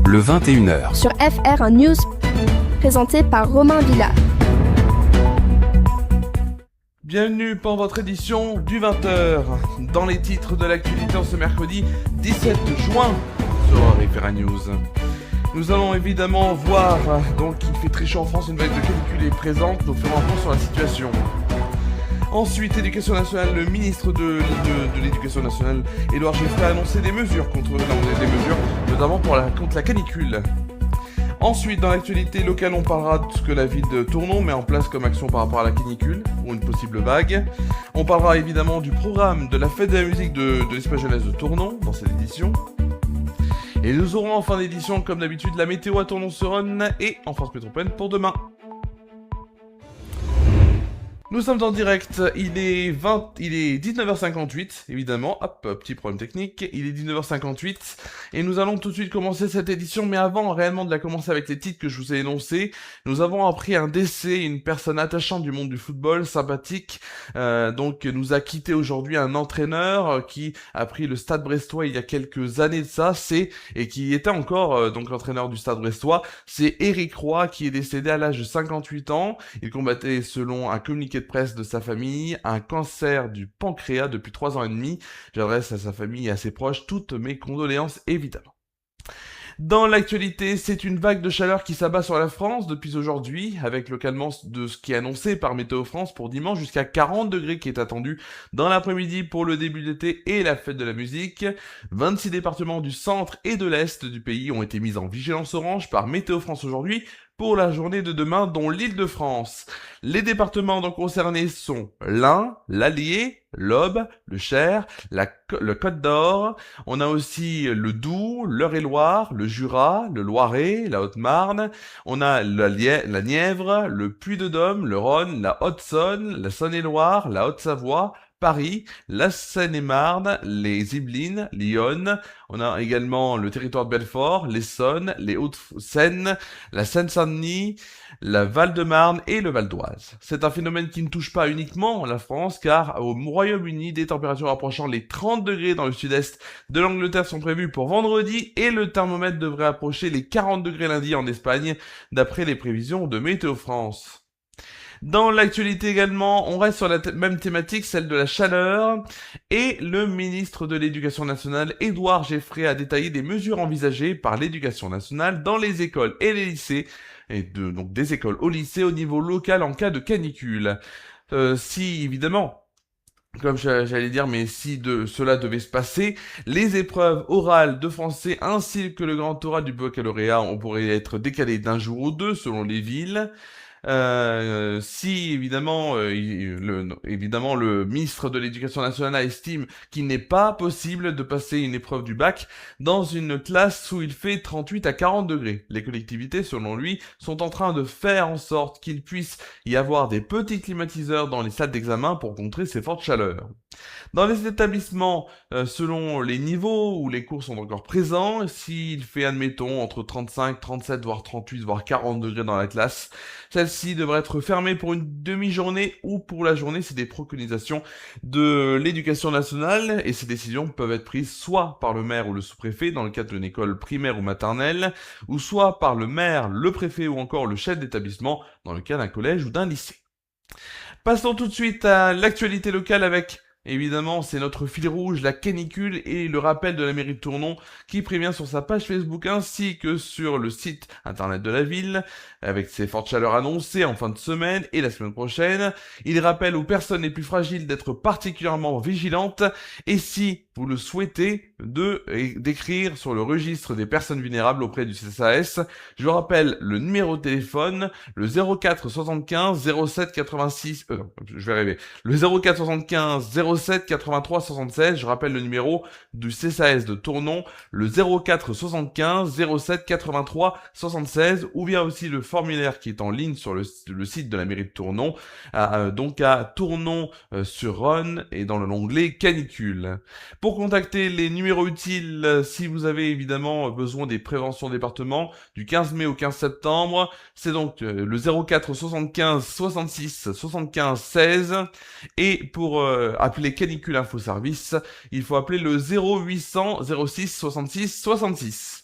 Le 21h. Sur FR1 News, présenté par Romain Villard. Bienvenue pour votre édition du 20h. Dans les titres de l'actualité en ce mercredi 17 juin sur FR1 News. Nous allons évidemment voir, donc il fait très chaud en France, une vague de canicule est présente, nous ferons un point sur la situation. Ensuite, Éducation nationale, le ministre de l'Éducation nationale, Édouard Geoffroy, a annoncé des mesures notamment contre la canicule. Ensuite, dans l'actualité locale, on parlera de ce que la ville de Tournon met en place comme action par rapport à la canicule ou une possible vague. On parlera évidemment du programme de la fête de la musique de l'espace jeunesse de Tournon dans cette édition. Et nous aurons en fin d'édition, comme d'habitude, la météo à Tournon-sur-Rhône et en France métropolitaine pour demain. Nous sommes en direct, il est 19h58, évidemment, hop, petit problème technique, il est 19h58, et nous allons tout de suite commencer cette édition, mais avant réellement de la commencer avec les titres que je vous ai énoncés, nous avons appris un décès, une personne attachante du monde du football, sympathique, donc nous a quitté aujourd'hui un entraîneur qui a pris le Stade Brestois il y a quelques années de ça, et qui était encore donc l'entraîneur du Stade Brestois, c'est Éric Roy qui est décédé à l'âge de 58 ans, il combattait selon un communiqué de presse de sa famille, un cancer du pancréas depuis 3 ans et demi. J'adresse à sa famille et à ses proches toutes mes condoléances évidemment. Dans l'actualité, c'est une vague de chaleur qui s'abat sur la France depuis aujourd'hui, avec localement de ce qui est annoncé par Météo France pour dimanche jusqu'à 40 degrés qui est attendu dans l'après-midi pour le début d'été et la fête de la musique. 26 départements du centre et de l'est du pays ont été mis en vigilance orange par Météo France aujourd'hui pour la journée de demain, dont l'Île-de-France. Les départements donc concernés sont l'Ain, l'Allier, l'Aube, le Cher, le Côte-d'Or. On a aussi le Doubs, l'Eure-et-Loir, le Jura, le Loiret, la Haute-Marne. On a la Nièvre, le Puy-de-Dôme, le Rhône, la Haute-Saône, la Saône-et-Loire, la Haute-Savoie, Paris, la Seine-et-Marne, les Yvelines, l'Yonne. On a également le territoire de Belfort, l'Essonne, les Hauts-de-Seine, la Seine-Saint-Denis, la Val-de-Marne et le Val d'Oise. C'est un phénomène qui ne touche pas uniquement la France, car au Royaume-Uni, des températures approchant les 30 degrés dans le sud-est de l'Angleterre sont prévues pour vendredi, et le thermomètre devrait approcher les 40 degrés lundi en Espagne, d'après les prévisions de Météo France. Dans l'actualité également, on reste sur la même thématique, celle de la chaleur, et le ministre de l'Éducation nationale, Édouard Geoffroy, a détaillé des mesures envisagées par l'Éducation nationale dans les écoles et les lycées, donc des écoles au lycée au niveau local en cas de canicule. Si évidemment, comme j'allais dire, mais si cela devait se passer, les épreuves orales de français ainsi que le grand oral du baccalauréat, on pourrait être décalé d'un jour ou deux selon les villes. Si évidemment, le ministre de l'Éducation nationale estime qu'il n'est pas possible de passer une épreuve du bac dans une classe où il fait 38 à 40 degrés. Les collectivités, selon lui, sont en train de faire en sorte qu'il puisse y avoir des petits climatiseurs dans les salles d'examen pour contrer ces fortes chaleurs. Dans les établissements, selon les niveaux où les cours sont encore présents, s'il fait, admettons, entre 35, 37, voire 38, voire 40 degrés dans la classe, celle-ci devrait être fermée pour une demi-journée ou pour la journée. C'est des préconisations de l'Éducation nationale, et ces décisions peuvent être prises soit par le maire ou le sous-préfet dans le cadre d'une école primaire ou maternelle, ou soit par le maire, le préfet ou encore le chef d'établissement dans le cas d'un collège ou d'un lycée. Passons tout de suite à l'actualité locale avec... Évidemment, c'est notre fil rouge, la canicule, et le rappel de la mairie de Tournon qui prévient sur sa page Facebook ainsi que sur le site internet de la ville, avec ses fortes chaleurs annoncées en fin de semaine et la semaine prochaine. Il rappelle aux personnes les plus fragiles d'être particulièrement vigilantes, et si vous le souhaitez, d'écrire sur le registre des personnes vulnérables auprès du CSAS. Je vous rappelle le numéro de téléphone, le 04 75 07 86... Le 04 75 07 83 76. Je rappelle le numéro du CSAS de Tournon, le 04 75 07 83 76, ou bien aussi le formulaire qui est en ligne sur le site de la mairie de Tournon, donc à Tournon sur Rhône et dans l'onglet canicule. Pour contacter les numéros numéro utile si vous avez évidemment besoin des préventions département du 15 mai au 15 septembre. C'est donc le 04 75 66 75 16. Et pour appeler Canicule Info Service, il faut appeler le 0800 06 66 66.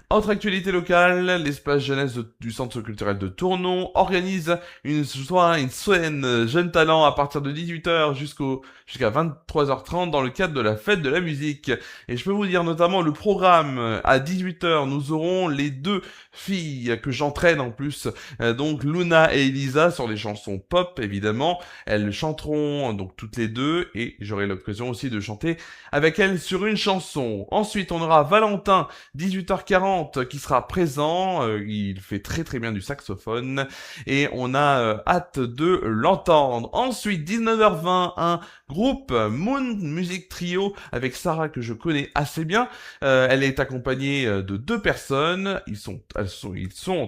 Autre actualité locale, l'espace jeunesse du Centre culturel de Tournon organise une scène jeunes talents à partir de 18h jusqu'à 23h30 dans le cadre de la fête de la musique. Et je peux vous dire notamment le programme à 18h, nous aurons les deux filles que j'entraîne en plus, donc Luna et Elisa sur les chansons pop évidemment. Elles chanteront donc toutes les deux et j'aurai l'occasion aussi de chanter avec elles sur une chanson. Ensuite on aura Valentin 18h40 qui sera présent, il fait très très bien du saxophone et on a hâte de l'entendre. Ensuite 19h20 un groupe Moon Music Trio avec Sarah que je connais assez bien. Elle est accompagnée de deux personnes, ils sont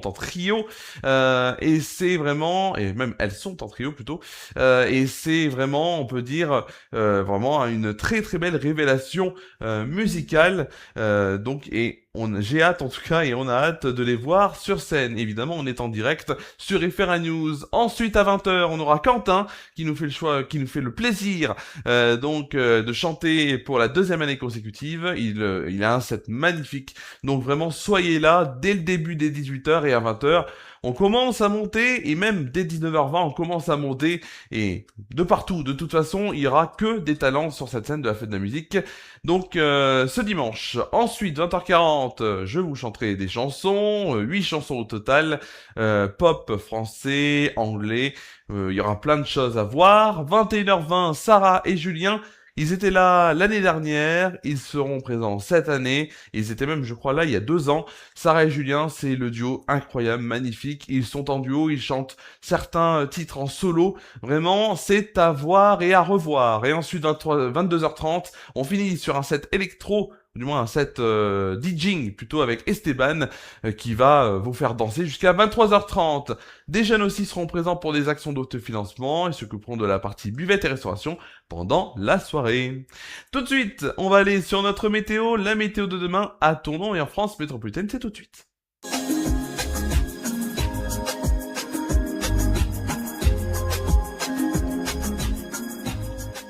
en trio et c'est vraiment, et même elles sont en trio plutôt, et c'est vraiment, on peut dire, vraiment une très très belle révélation musicale. Donc j'ai hâte en tout cas et on a hâte de les voir sur scène. Évidemment, on est en direct sur FRA News. Ensuite, à 20h, on aura Quentin qui nous fait le plaisir de chanter pour la deuxième année consécutive. Il a un set magnifique. Donc vraiment, soyez là dès le début des 18h et à 20h. On commence à monter et même dès 19h20 on commence à monter et de partout, de toute façon il y aura que des talents sur cette scène de la fête de la musique. Donc ce dimanche. Ensuite 20h40 je vous chanterai des chansons, 8 chansons au total, pop, français, anglais, il y aura plein de choses à voir. 21h20 Sarah et Julien. Ils étaient là l'année dernière, ils seront présents cette année, ils étaient même je crois là il y a 2 ans. Sarah et Julien, c'est le duo incroyable, magnifique, ils sont en duo, ils chantent certains titres en solo, vraiment c'est à voir et à revoir. Et ensuite 22h30, on finit sur un set électro, du moins un set DJing plutôt avec Esteban qui va vous faire danser jusqu'à 23h30. Des jeunes aussi seront présents pour des actions d'autofinancement et s'occuperont de la partie buvette et restauration pendant la soirée. Tout de suite, on va aller sur notre météo, la météo de demain à Tournon et en France métropolitaine, c'est tout de suite.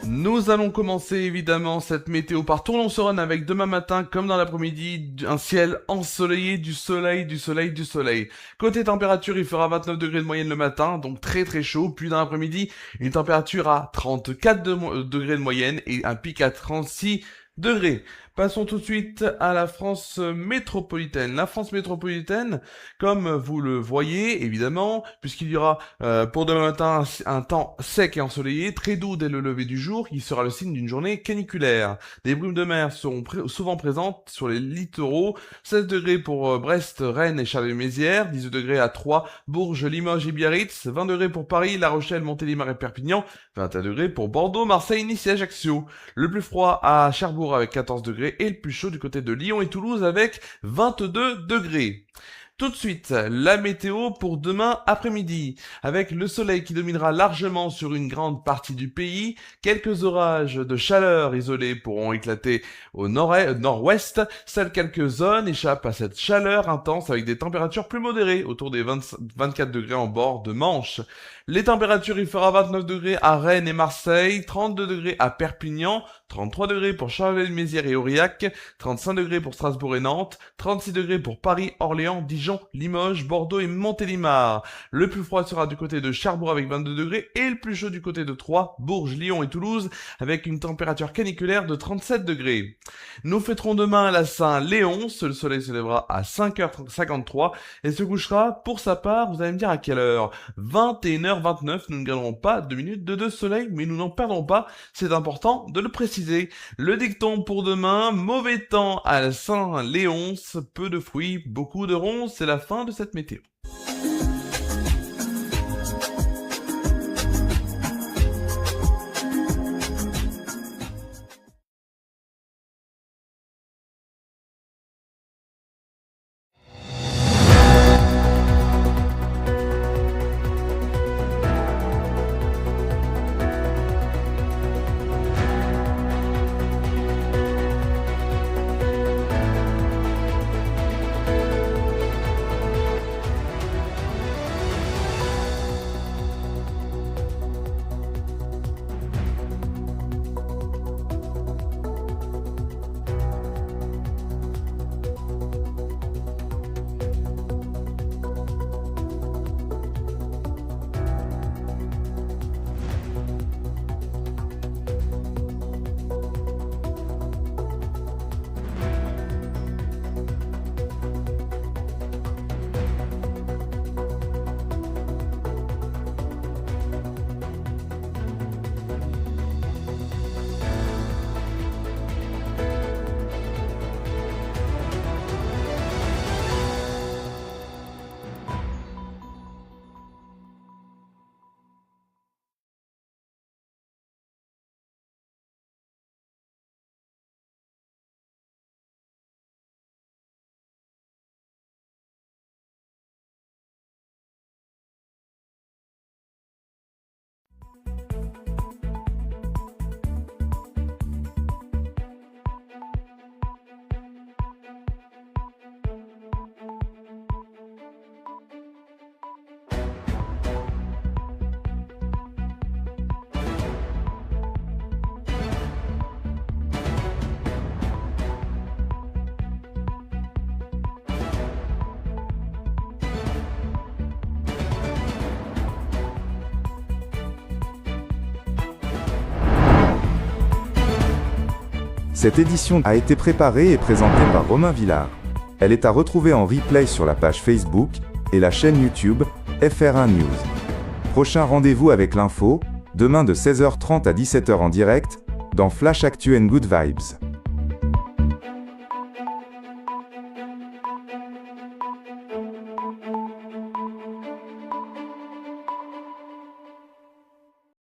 Nous allons commencer évidemment cette météo par Tournon-sur-Rhône avec demain matin, comme dans l'après-midi, un ciel ensoleillé, du soleil. Côté température, il fera 29 degrés de moyenne le matin, donc très très chaud. Puis dans l'après-midi, une température à 34 degrés de moyenne et un pic à 36 degrés. Passons tout de suite à la France métropolitaine. La France métropolitaine, comme vous le voyez, évidemment, puisqu'il y aura pour demain matin un temps sec et ensoleillé, très doux dès le lever du jour, qui sera le signe d'une journée caniculaire. Des brumes de mer seront souvent présentes sur les littoraux. 16 degrés pour Brest, Rennes et Charleville-Mézières, 18 degrés à Troyes, Bourges, Limoges et Biarritz, 20 degrés pour Paris, La Rochelle, Montélimar et Perpignan, 21 degrés pour Bordeaux, Marseille, Nice et Ajaccio. Le plus froid à Cherbourg avec 14 degrés et le plus chaud du côté de Lyon et Toulouse avec 22 degrés. Tout de suite, la météo pour demain après-midi, avec le soleil qui dominera largement sur une grande partie du pays. Quelques orages de chaleur isolés pourront éclater au nord-ouest. Seules quelques zones échappent à cette chaleur intense avec des températures plus modérées, autour des 24 degrés en bord de Manche. Les températures, il fera 29 degrés à Rennes et Marseille, 32 degrés à Perpignan, 33 degrés pour Charleville-Mézières et Aurillac, 35 degrés pour Strasbourg et Nantes, 36 degrés pour Paris, Orléans, Dijon, Limoges, Bordeaux et Montélimar. Le plus froid sera du côté de Cherbourg avec 22 degrés et le plus chaud du côté de Troyes, Bourges, Lyon et Toulouse avec une température caniculaire de 37 degrés. Nous fêterons demain la Saint-Léonce, le soleil se lèvera à 5h53 et se couchera pour sa part, vous allez me dire à quelle heure ? 21h29, nous ne gagnerons pas 2 minutes de soleil, mais nous n'en perdrons pas, c'est important de le préciser. Le dicton pour demain, mauvais temps à la Saint-Léonce, peu de fruits, beaucoup de ronces, c'est la fin de cette météo. Cette édition a été préparée et présentée par Romain Villard. Elle est à retrouver en replay sur la page Facebook et la chaîne YouTube FR1 News. Prochain rendez-vous avec l'info, demain de 16h30 à 17h en direct, dans Flash Actu and Good Vibes.